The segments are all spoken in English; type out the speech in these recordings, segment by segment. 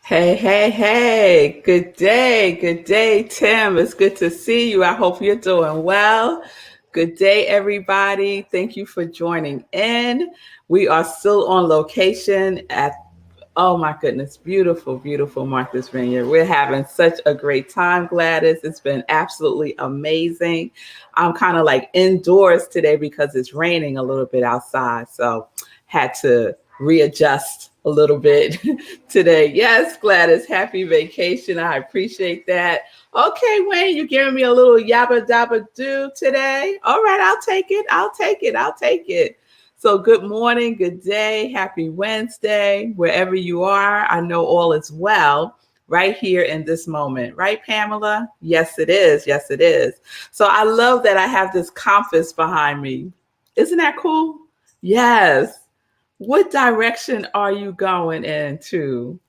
Hey, hey, hey. Good day, Tim. It's good to see you. I hope you're doing well. Good day, everybody. Thank you for joining in. We are still on location at, oh my goodness, beautiful, beautiful Martha's Vineyard. We're having such a great time, Gladys. It's been absolutely amazing. I'm kind of like indoors today because it's raining a little bit outside. So had to readjust a little bit today. Yes, Gladys, happy vacation. I appreciate that. Okay, Wayne, you're giving me a little yabba dabba do today. All right, I'll take it. I'll take it. I'll take it. So good morning, good day, happy Wednesday, wherever you are. I know all is well right here in this moment. Right, Pamela? Yes, it is. Yes, it is. So I love that I have this compass behind me. Isn't that cool? Yes. What direction are you going into?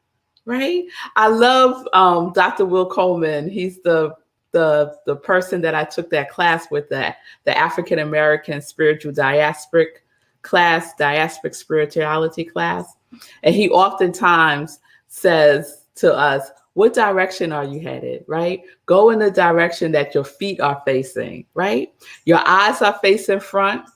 Right? I love Dr. Will Coleman. He's the person that I took that class with, the African American spiritual diasporic class, diasporic spirituality class. And he oftentimes says to us, what direction are you headed? Right? Go in the direction that your feet are facing, right? Your eyes are facing front.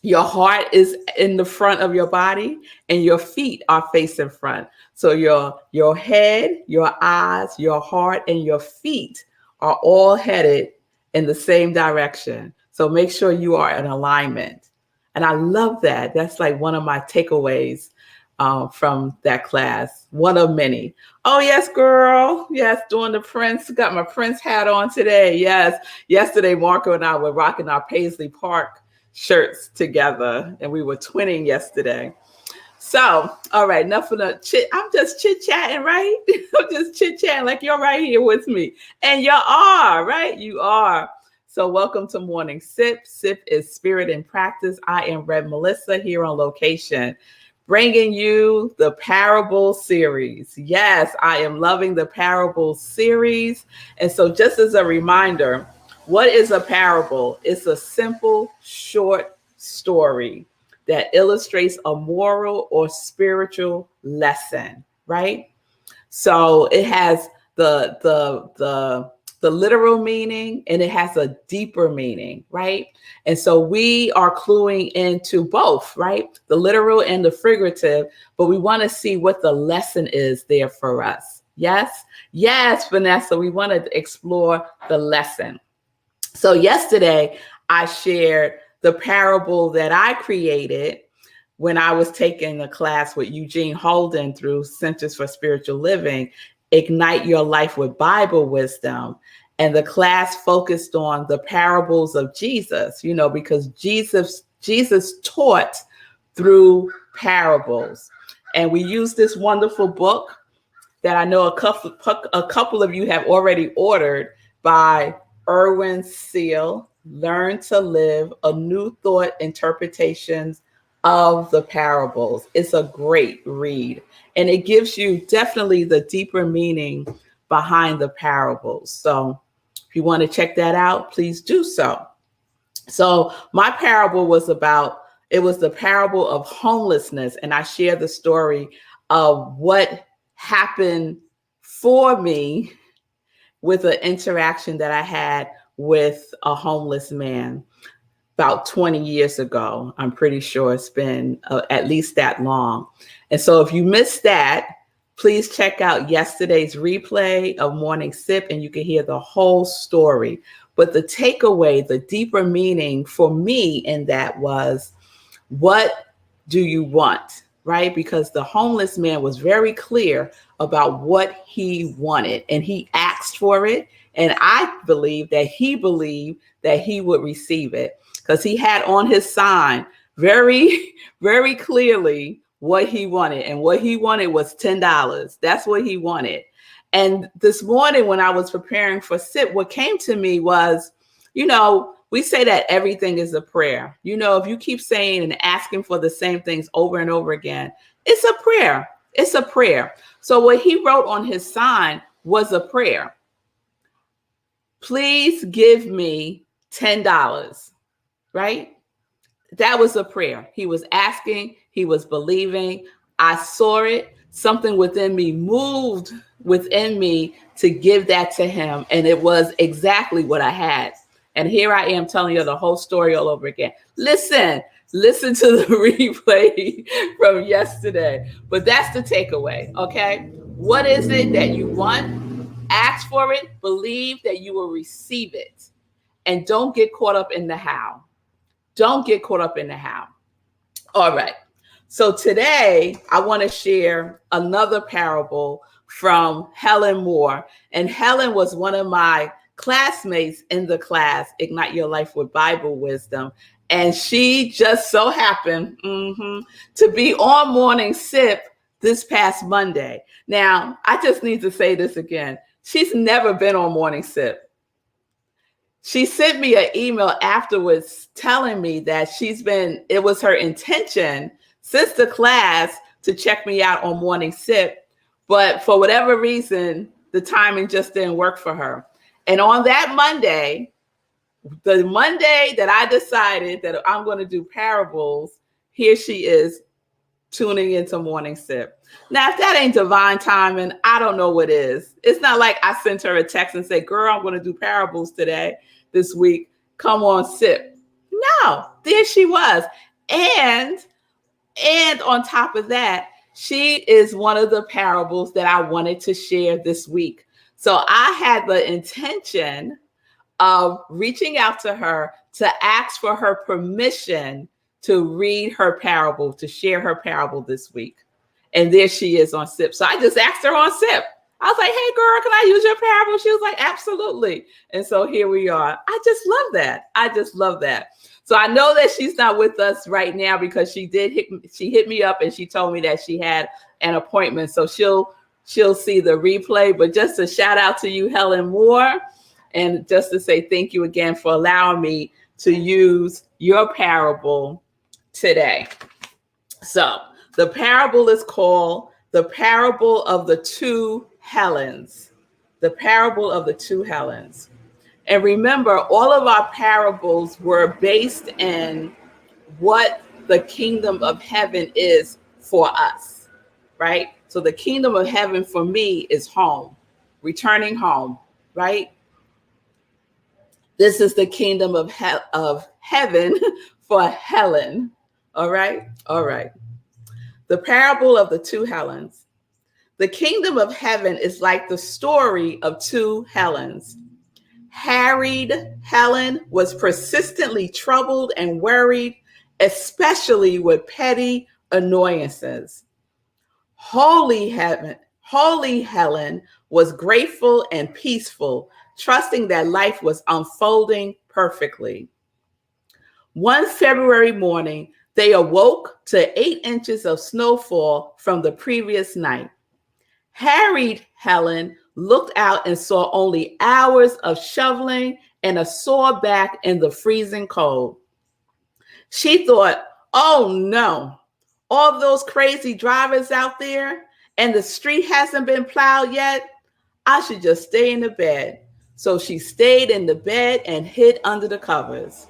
Your heart is in the front of your body and your feet are facing front. So your head, your eyes, your heart, and your feet are all headed in the same direction. So make sure you are in alignment. And I love that. That's like one of my takeaways from that class. One of many. Oh, yes, girl. Yes, doing the Prince. Got my Prince hat on today. Yes. Yesterday, Marco and I were rocking our Paisley Park shirts together, and we were twinning yesterday. So, all right, enough of the chit. I'm just chit-chatting, right? I'm just chit-chatting like you're right here with me. And you are, right? You are. So welcome to Morning Sip. Sip is Spirit in Practice. I am Rev Melissa here on location, bringing you the Parable series. Yes, I am loving the Parable series. And so just as a reminder, what is a parable? It's a simple, short story that illustrates a moral or spiritual lesson, right? So it has the literal meaning and it has a deeper meaning, right? And so we are cluing into both, right? The literal and the figurative, but we want to see what the lesson is there for us. Yes? Yes, Vanessa, we want to explore the lesson. So yesterday, I shared the parable that I created when I was taking a class with Eugene Holden through Centers for Spiritual Living, Ignite Your Life with Bible Wisdom. And the class focused on the parables of Jesus, because Jesus taught through parables. And we used this wonderful book that I know a couple of you have already ordered by Erwin Seal, Learn to Live, A New Thought Interpretations of the Parables. It's a great read, and it gives you definitely the deeper meaning behind the parables. So if you want to check that out, please do so. So my parable was the parable of homelessness, and I share the story of what happened for me with an interaction that I had with a homeless man about 20 years ago. I'm pretty sure it's been at least that long. And so if you missed that, please check out yesterday's replay of Morning Sip and you can hear the whole story. But the takeaway, the deeper meaning for me in that was, what do you want? Right? Because the homeless man was very clear about what he wanted and he asked for it. And I believe that he believed that he would receive it because he had on his sign very, very clearly what he wanted. And what he wanted was $10. That's what he wanted. And this morning when I was preparing for SIP, what came to me was, we say that everything is a prayer. If you keep saying and asking for the same things over and over again, it's a prayer. It's a prayer. So what he wrote on his sign was a prayer. Please give me $10, right? That was a prayer. He was asking, he was believing. I saw it. something within me moved within me to give that to him. And it was exactly what I had. And here I am telling you the whole story all over again. Listen to the replay from yesterday. But that's the takeaway, okay? What is it that you want? Ask for it, believe that you will receive it. And don't get caught up in the how. Don't get caught up in the how. All right. So today I want to share another parable from Helen Moore. And Helen was one of my classmates in the class, Ignite Your Life with Bible Wisdom. And she just so happened to be on Morning Sip this past Monday. Now, I just need to say this again. She's never been on Morning Sip. She sent me an email afterwards telling me that it was her intention since the class to check me out on Morning Sip, but for whatever reason, the timing just didn't work for her. And on that Monday, the Monday that I decided that I'm going to do parables, here she is tuning into Morning Sip. Now, if that ain't divine timing, I don't know what is. It's not like I sent her a text and said, girl, I'm going to do parables today, this week. Come on, sip. No, there she was. And on top of that, she is one of the parables that I wanted to share this week. So I had the intention of reaching out to her to ask for her permission to read her parable, to share her parable this week. And there she is on Sip. So I just asked her on Sip. I was like, hey, girl, can I use your parable? She was like, absolutely. And so here we are. I just love that. I just love that. So I know that she's not with us right now because she hit me up and she told me that she had an appointment. So she'll see the replay. But just a shout out to you, Helen Moore. And just to say thank you again for allowing me to use your parable today. So the parable is called The Parable of the Two Helens. The Parable of the Two Helens. And remember, all of our parables were based in what the kingdom of heaven is for us, right? So the kingdom of heaven for me is home, returning home, right? This is the kingdom of heaven for Helen. All right. All right. The parable of the two Helens. The kingdom of heaven is like the story of two Helens. Harried Helen was persistently troubled and worried, especially with petty annoyances. Holy Helen was grateful and peaceful, trusting that life was unfolding perfectly. One February morning, they awoke to 8 inches of snowfall from the previous night. Harried Helen looked out and saw only hours of shoveling and a sore back in the freezing cold. She thought, oh no, all those crazy drivers out there and the street hasn't been plowed yet. I should just stay in the bed. So she stayed in the bed and hid under the covers.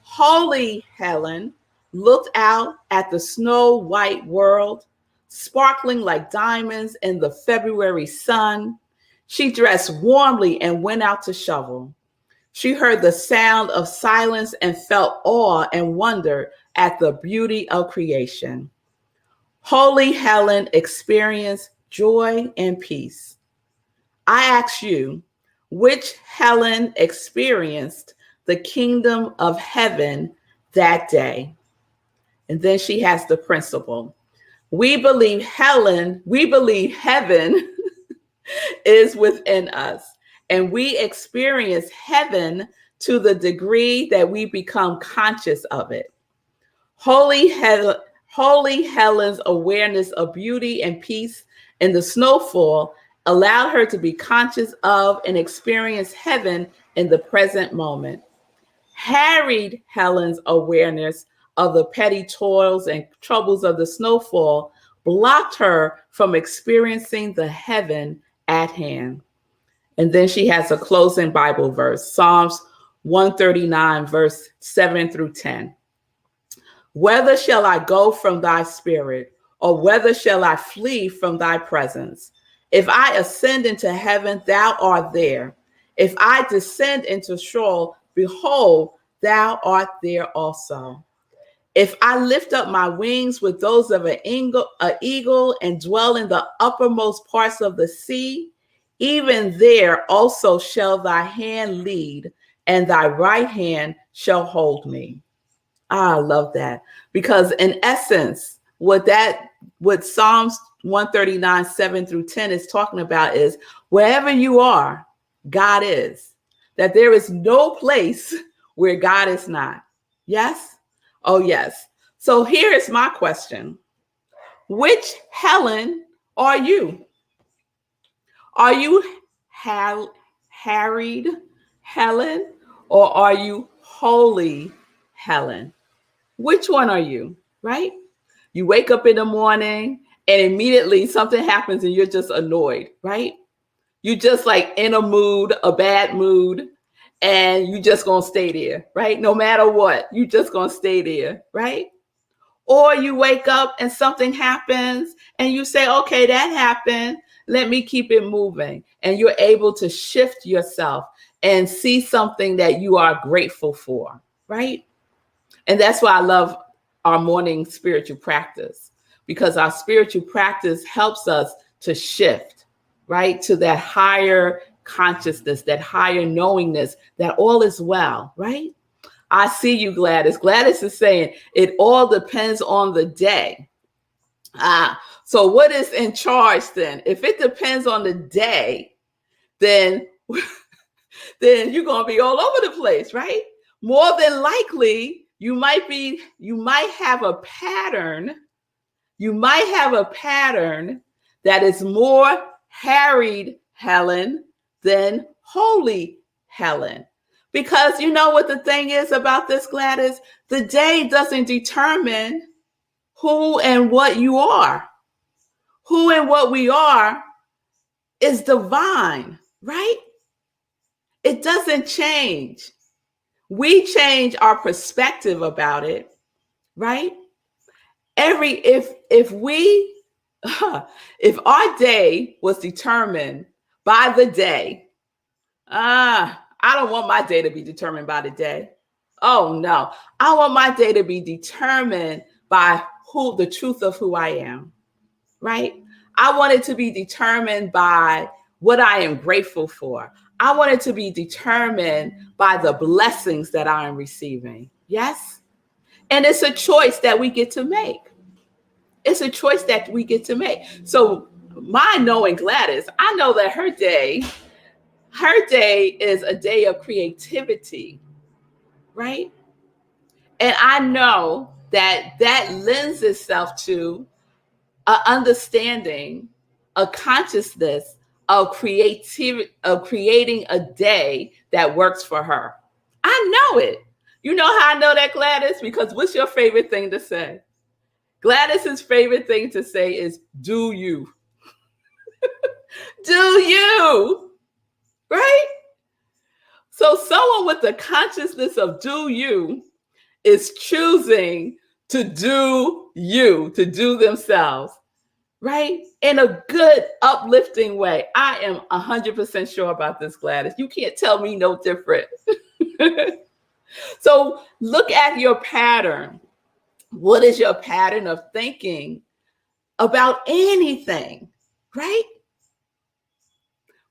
Holy Helen looked out at the snow white world, sparkling like diamonds in the February sun. She dressed warmly and went out to shovel. She heard the sound of silence and felt awe and wonder at the beauty of creation. Holy Helen experienced joy and peace. I ask you, which Helen experienced the kingdom of heaven that day? And then she has the principle. We believe heaven is within us, and we experience heaven to the degree that we become conscious of it. Holy Helen's awareness of beauty and peace in the snowfall allowed her to be conscious of and experience heaven in the present moment. Harried Helen's awareness of the petty toils and troubles of the snowfall blocked her from experiencing the heaven at hand. And then she has a closing Bible verse, Psalms 139, verse 7 through 10. Whither shall I go from thy spirit? Or whither shall I flee from thy presence? If I ascend into heaven, thou art there. If I descend into Sheol, behold, thou art there also. If I lift up my wings with those of an eagle and dwell in the uppermost parts of the sea, even there also shall thy hand lead, and thy right hand shall hold me. I love that, because in essence, what Psalms 139, 7 through 10 is talking about is wherever you are, God is. That there is no place where God is not. Yes? Oh, yes. So here is my question. Which Helen are you? Are you harried Helen, or are you holy Helen? Which one are you, right? You wake up in the morning and immediately something happens and you're just annoyed, right? You just like in a mood, a bad mood, and you just gonna stay there, right? No matter what, you just gonna stay there, right? Or you wake up and something happens and you say, okay, that happened. Let me keep it moving. And you're able to shift yourself and see something that you are grateful for, right? And that's why I love our morning spiritual practice, because our spiritual practice helps us to shift, right, to that higher consciousness, that higher knowingness that all is well, right? I see you, Gladys. Gladys is saying it all depends on the day. So what is in charge then? If it depends on the day, then you're going to be all over the place, right? More than likely, you might have a pattern. You might have a pattern that is more harried Helen than holy Helen. Because you know what the thing is about this, Gladys? The day doesn't determine who and what you are. Who and what we are is divine, right? It doesn't change. We change our perspective about it, right? If we if our day was determined by the day, I don't want my day to be determined by the day. Oh no, I want my day to be determined by the truth of who I am, right? I want it to be determined by what I am grateful for. I want it to be determined by the blessings that I am receiving. Yes? And it's a choice that we get to make. It's a choice that we get to make. So my knowing Gladys, I know that her day is a day of creativity, right? And I know that lends itself to an understanding, a consciousness of creativity, of creating a day that works for her. I know it. You know how I know that, Gladys? Because what's your favorite thing to say? Gladys's favorite thing to say is, do you. Do you, right? So someone with the consciousness of do you is choosing to do you, to do themselves, right? In a good, uplifting way. I am 100% sure about this, Gladys. You can't tell me no different. So look at your pattern. What is your pattern of thinking about anything, right?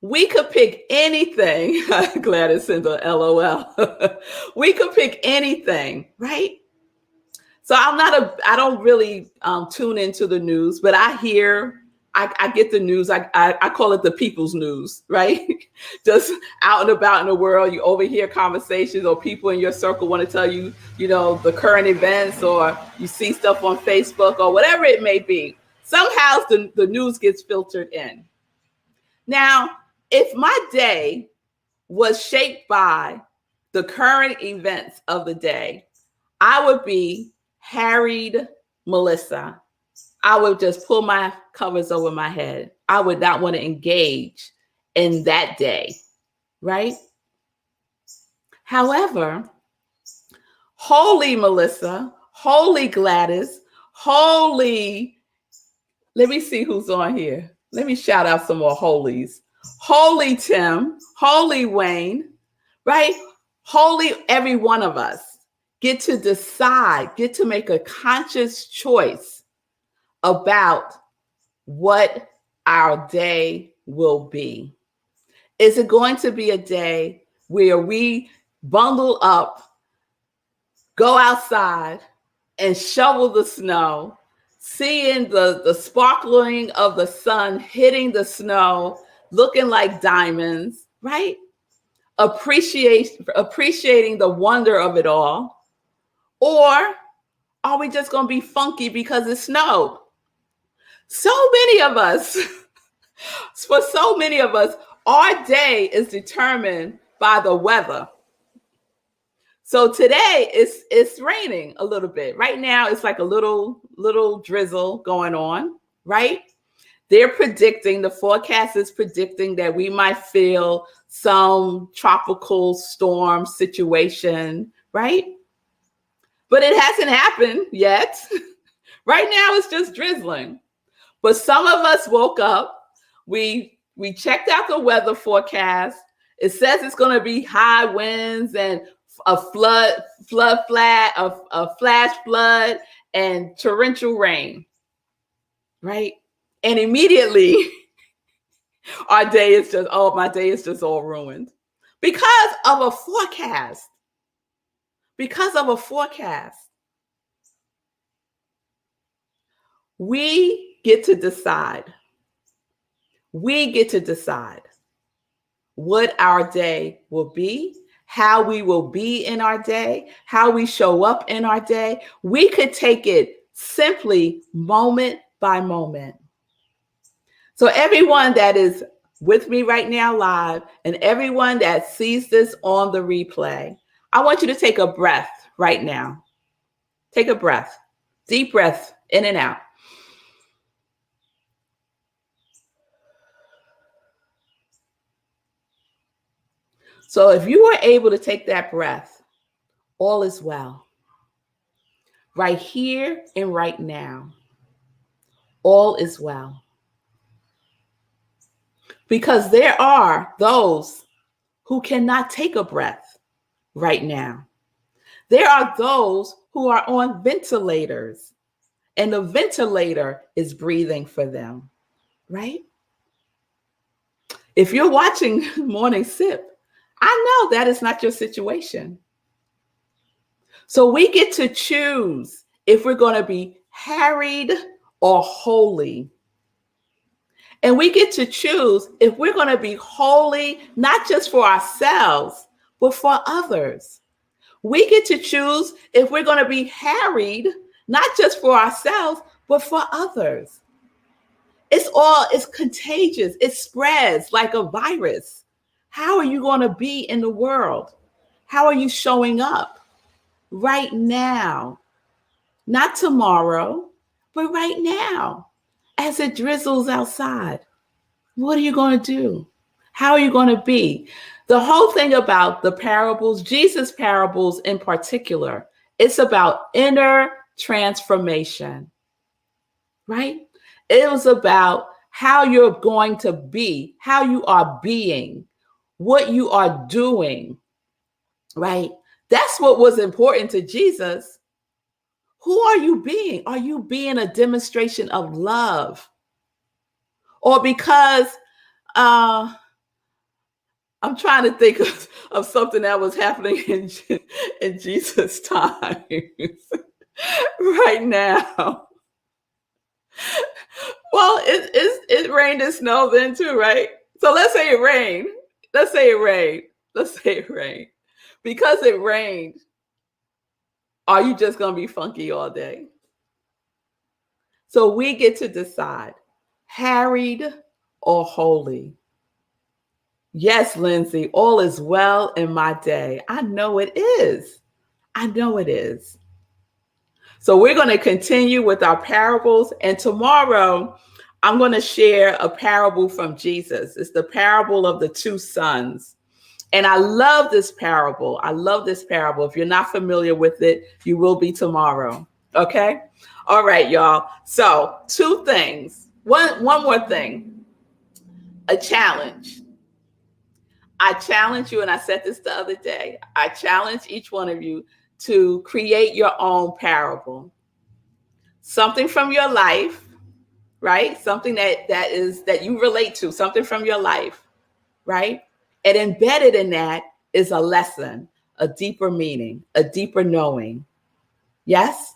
We could pick anything. Gladys sent a LOL. We could pick anything, right? So I don't really tune into the news, but I get the news. I call it the people's news, right? Just out and about in the world, you overhear conversations, or people in your circle want to tell you, the current events, or you see stuff on Facebook or whatever it may be. Somehow the news gets filtered in. Now, if my day was shaped by the current events of the day, I would be harried Melissa. I would just pull my covers over my head. I would not want to engage in that day, right? However, holy Melissa, holy Gladys, holy Let me see who's on here. Let me shout out some more holies. Holy Tim, holy Wayne, right? Holy every one of us get to decide, get to make a conscious choice about what our day will be. Is it going to be a day where we bundle up, go outside, and shovel the snow, seeing the sparkling of the sun hitting the snow, looking like diamonds, right? Appreciating the wonder of it all? Or are we just going to be funky because it snowed? So many of us, for so many of us, our day is determined by the weather. So today it's raining a little bit. Right now it's like a little drizzle going on, right? The forecast is predicting that we might feel some tropical storm situation, right? But it hasn't happened yet. Right now it's just drizzling. But some of us woke up, we checked out the weather forecast. It says it's going to be high winds and a flash flood and torrential rain, right? And immediately our day is just, my day is just all ruined because of a forecast. Because of a forecast. We get to decide. We get to decide what our day will be, how we will be in our day, how we show up in our day. We could take it simply moment by moment. So everyone that is with me right now live and everyone that sees this on the replay, I want you to take a breath right now. Take a breath, deep breath in and out. So if you are able to take that breath, all is well. Right here and right now, all is well. Because there are those who cannot take a breath right now. There are those who are on ventilators, and the ventilator is breathing for them, right? If you're watching Morning Sip, I know that is not your situation. So we get to choose if we're going to be harried or holy. And we get to choose if we're going to be holy, not just for ourselves, but for others. We get to choose if we're going to be harried, not just for ourselves, but for others. It's contagious. It spreads like a virus. How are you going to be in the world? How are you showing up right now? Not tomorrow, but right now, as it drizzles outside. What are you going to do? How are you going to be? The whole thing about the parables, Jesus' parables in particular, it's about inner transformation, right? It was about how you're going to be, how you are being, what you are doing, right? That's what was important to Jesus. Who are you being? Are you being a demonstration of love? Or because I'm trying to think of something that was happening in Jesus' time right now. Well, it rained and snowed then too, right? So let's say it rained. Let's say it rained. Because it rained, are you just going to be funky all day? So we get to decide, harried or holy. Yes, Lindsay, all is well in my day. I know it is. I know it is. So we're going to continue with our parables. And tomorrow, I'm going to share a parable from Jesus. It's the parable of the two sons. And I love this parable. I love this parable. If you're not familiar with it, you will be tomorrow. Okay? All right, y'all. So 2 things. One more thing, a challenge. I challenge you, and I said this the other day, I challenge each one of you to create your own parable. Something from your life, right? Something that you relate to, something from your life, right? And embedded in that is a lesson, a deeper meaning, a deeper knowing. Yes?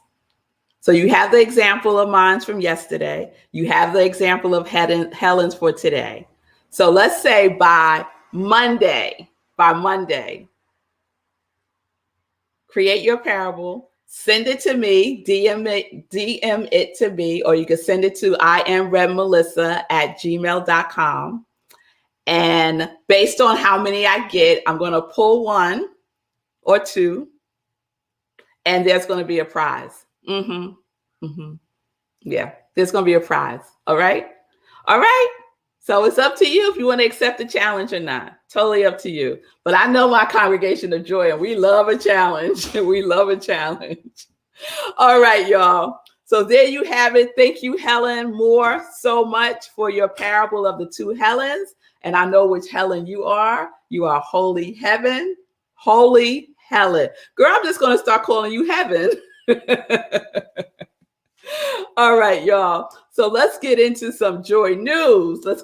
So you have the example of mine from yesterday. You have the example of Helen's for today. So let's say by Monday, create your parable, send it to me, DM it to me, or you can send it to iamrevmelissa@gmail.com. And based on how many I get, I'm going to pull one or two, and there's going to be a prize. Yeah, there's going to be a prize. All right. So it's up to you if you want to accept the challenge or not. Totally up to you. But I know my congregation of joy, and we love a challenge. We love a challenge. All right, y'all. So there you have it. Thank you, Helen Moore, so much for your parable of the two Helens. And I know which Helen you are. You are Holy Heaven, Holy Helen. Girl, I'm just going to start calling you Heaven. All right, y'all. So let's get into some joy news. I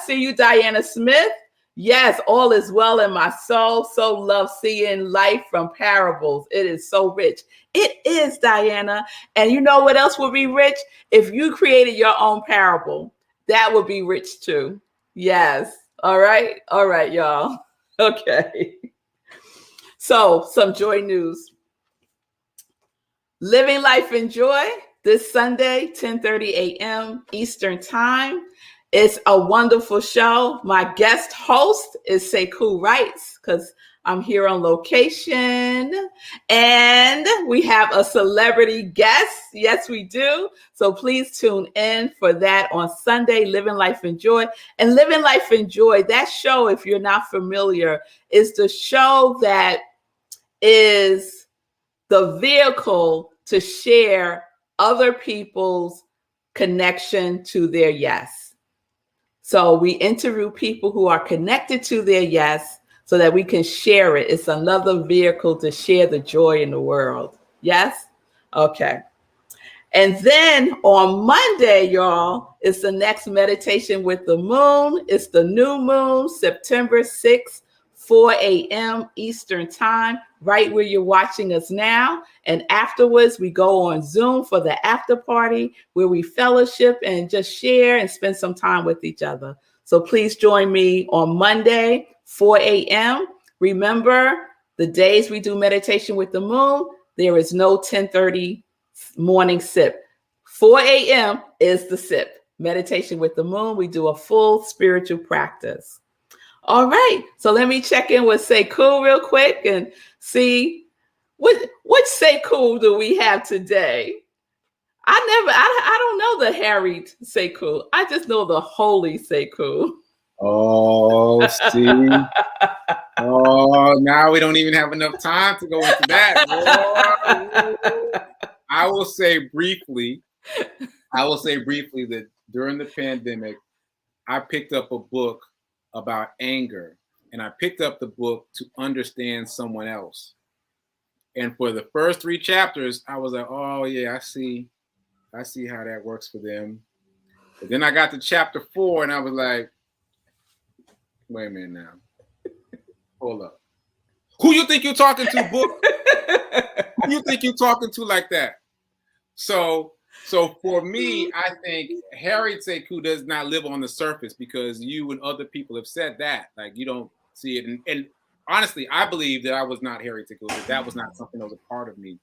see you, Diana Smith. Yes, all is well in my soul. So love seeing life from parables. It is so rich. It is, Diana. And you know what else would be rich? If you created your own parable, that would be rich too. Yes. All right, y'all. Okay. So some joy news. Living Life in Joy this Sunday, 10:30 a.m. Eastern Time. It's a wonderful show. My guest host is Sekou Wrights, because I'm here on location. And we have a celebrity guest. Yes, we do. So please tune in for that on Sunday, Living Life in Joy. And Living Life in Joy, that show, if you're not familiar, is the show that is the vehicle to share other people's connection to their yes. So we interview people who are connected to their yes so that we can share it. It's another vehicle to share the joy in the world. Yes? Okay. And then on Monday, y'all, it's the next meditation with the moon. It's the new moon, September 6th, 4 a.m. Eastern Time, right where you're watching us now. And afterwards, we go on Zoom for the after party where we fellowship and just share and spend some time with each other. So please join me on Monday, 4 a.m. Remember, the days we do meditation with the moon, there is no 10:30 morning sip. 4 a.m. is the sip. Meditation with the moon, we do a full spiritual practice. All right, so let me check in with Sekou real quick and see what Sekou do we have today. I don't know the harried Sekou. I just know the holy Sekou. Oh, see. Oh, now we don't even have enough time to go into that. I will say briefly that during the pandemic, I picked up a book about anger, and I picked up the book to understand someone else. And for the first 3 chapters, I was like, oh yeah, I see how that works for them. But then I got to chapter 4 and I was like, wait a minute now. Hold up. Who you think you're talking to, book? Who you think you're talking to like that? So for me, I think Harriet Sekou does not live on the surface, because you and other people have said that. Like, you don't see it. And honestly, I believe that I was not Harriet Sekou, that was not something that was a part of me.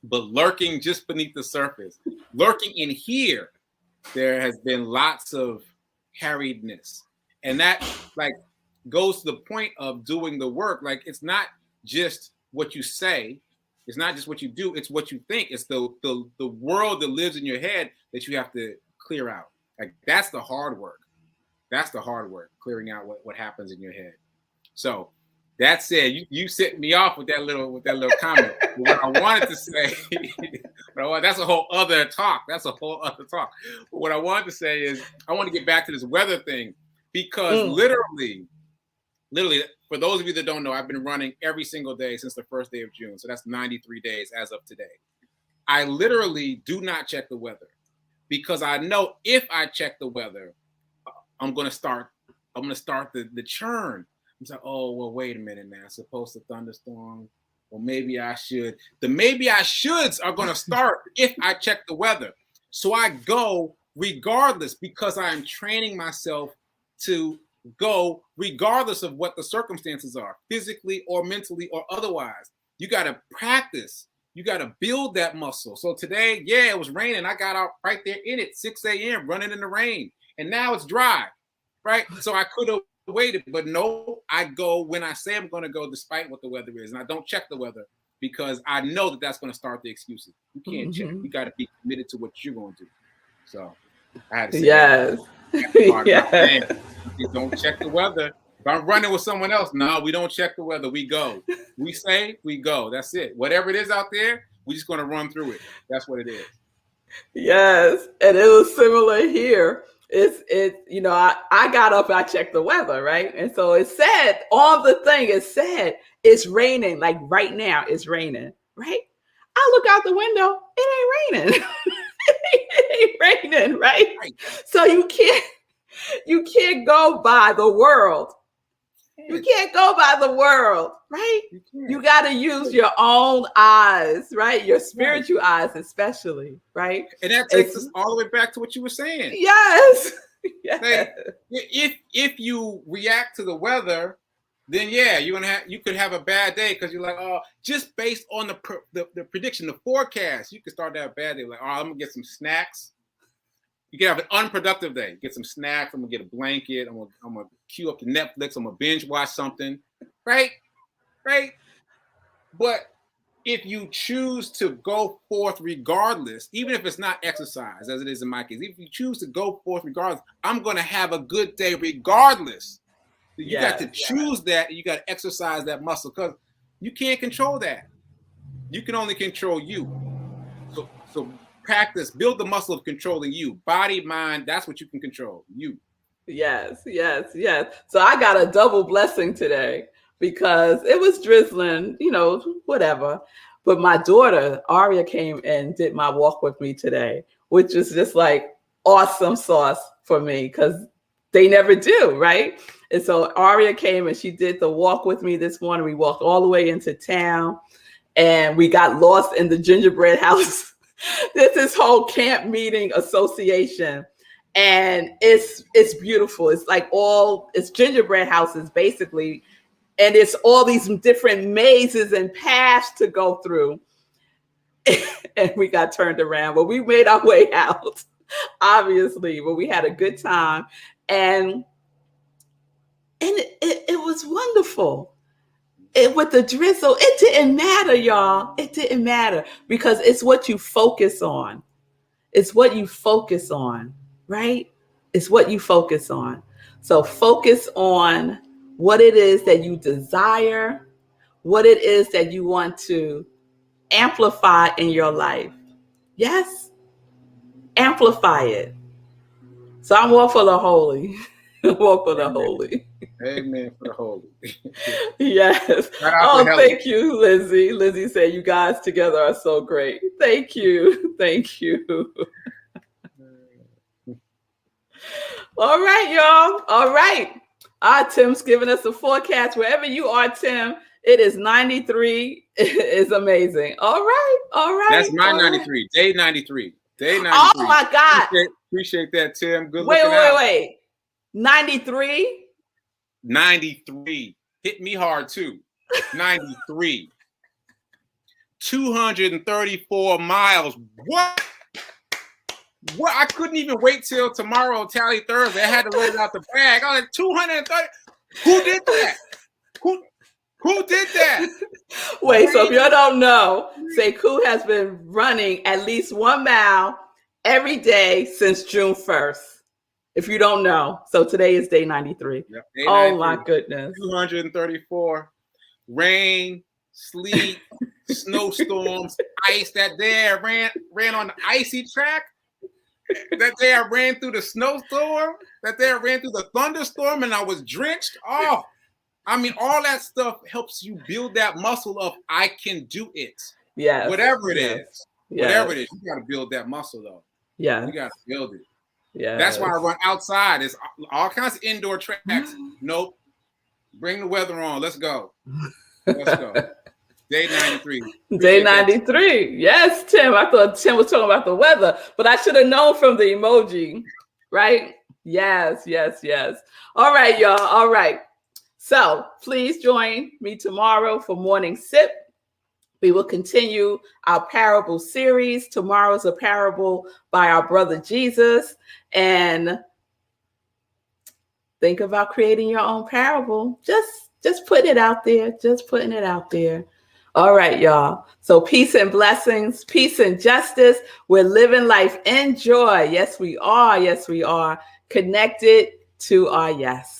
But lurking just beneath the surface, lurking in here, there has been lots of harriedness. And that, like, goes to the point of doing the work. Like, it's not just what you say. It's not just what you do, it's what you think. It's the world that lives in your head that you have to clear out. Like, that's the hard work. That's the hard work, clearing out what happens in your head. So That said, you set me off with that little comment. But what I wanted to say, that's a whole other talk. That's a whole other talk. But what I wanted to say is, I want to get back to this weather thing, because literally, for those of you that don't know, I've been running every single day since the first day of June. So that's 93 days as of today. I literally do not check the weather, because I know if I check the weather, I'm gonna start the churn. It's like, oh, well, wait a minute, man. It's supposed to thunderstorm. Well, maybe I should. The maybe I shoulds are going to start if I check the weather. So I go regardless, because I am training myself to go regardless of what the circumstances are, physically or mentally or otherwise. You got to practice. You got to build that muscle. So today, yeah, it was raining. I got out right there in it, 6 a.m., running in the rain. And now it's dry, right? So I could have waited, but no, I go when I say I'm going to go, despite what the weather is, and I don't check the weather, because I know that that's going to start the excuses. You can't check. You got to be committed to what you're going to do. So I had to say, yes, yes. Don't check the weather. If I'm running with someone else, no, we don't check the weather. We go. We say, we go. That's it. Whatever it is out there, we're just going to run through it. That's what it is. Yes, and it was similar here. I got up, I checked the weather, right? And so it said on the thing, it said it's raining, like right now it's raining, right? I look out the window, it ain't raining. It ain't raining, right? So you can't go by the world. You can't go by the world, right? You got to use your own eyes, right? Your spiritual eyes, especially, right? And that takes us all the way back to what you were saying. Yes. Yes. Like, if you react to the weather, then yeah, you could have a bad day, because you're like, oh, just based on the prediction, the forecast, you could start to have a bad day. Like, oh, I'm gonna get some snacks. You can have an unproductive day. Get some snacks. I'm gonna get a blanket. I'm gonna queue up the Netflix. I'm gonna binge watch something, right? But if you choose to go forth regardless, even if it's not exercise, as it is in my case, if you choose to go forth regardless, I'm gonna have a good day regardless. So you got to choose that, and you got to exercise that muscle, because you can't control that. You can only control you. So practice, build the muscle of controlling you. Body, mind, that's what you can control. You. Yes. So I got a double blessing today, because it was drizzling, whatever. But my daughter, Aria, came and did my walk with me today, which is just like awesome sauce for me, because they never do, right? And so Aria came and she did the walk with me this morning. We walked all the way into town, and we got lost in the gingerbread house. This whole camp meeting association, and it's beautiful. It's like it's gingerbread houses basically, and it's all these different mazes and paths to go through. And we got turned around, but we made our way out, obviously. But we had a good time, and it was wonderful. With the drizzle, it didn't matter, y'all. It didn't matter, because it's what you focus on. It's what you focus on, right? It's what you focus on. So focus on what it is that you desire, what it is that you want to amplify in your life. Yes? Amplify it. So I'm all for the holy. Walk for the holy. Amen for the holy. Yes. Oh, thank you, Lizzie. Lizzie said, you guys together are so great. Thank you. Thank you. All right, y'all. All right. Tim's giving us a forecast. Wherever you are, Tim, it is 93. It's amazing. All right. That's my 93. Day 93. Day 93. Oh, my God. Appreciate that, Tim. Good looking out. Wait. 93? 93. Hit me hard, too. 93. 234 miles. What? I couldn't even wait till tomorrow, Tally Thursday. I had to let it out the bag. I was like, 230. Who did that? Who did that? Wait, so if you don't know, Sekou has been running at least 1 mile every day since June 1st. If you don't know. So today is day 93. Yep, day 93. Oh, my goodness. 234. rain, sleet, snowstorms, ice. That day I ran on the icy track. That day I ran through the snowstorm. That day I ran through the thunderstorm and I was drenched. Oh, I mean, all that stuff helps you build that muscle of I can do it. Yes. Whatever it is. Yes. Whatever it is, you got to build that muscle though. Yeah. You got to build it. Yeah. That's why I run outside. It's all kinds of indoor tracks. Nope. Bring the weather on. Let's go. Let's go. Day 93. Day 93. Yes, Tim. I thought Tim was talking about the weather, but I should have known from the emoji, right? Yes, yes, yes. All right, y'all. All right. So please join me tomorrow for Morning Sip. We will continue our parable series. Tomorrow's a parable by our brother Jesus. And think about creating your own parable. Just putting it out there. Just putting it out there. All right, y'all. So peace and blessings, peace and justice. We're living life in joy. Yes, we are. Yes, we are. Connected to our yes.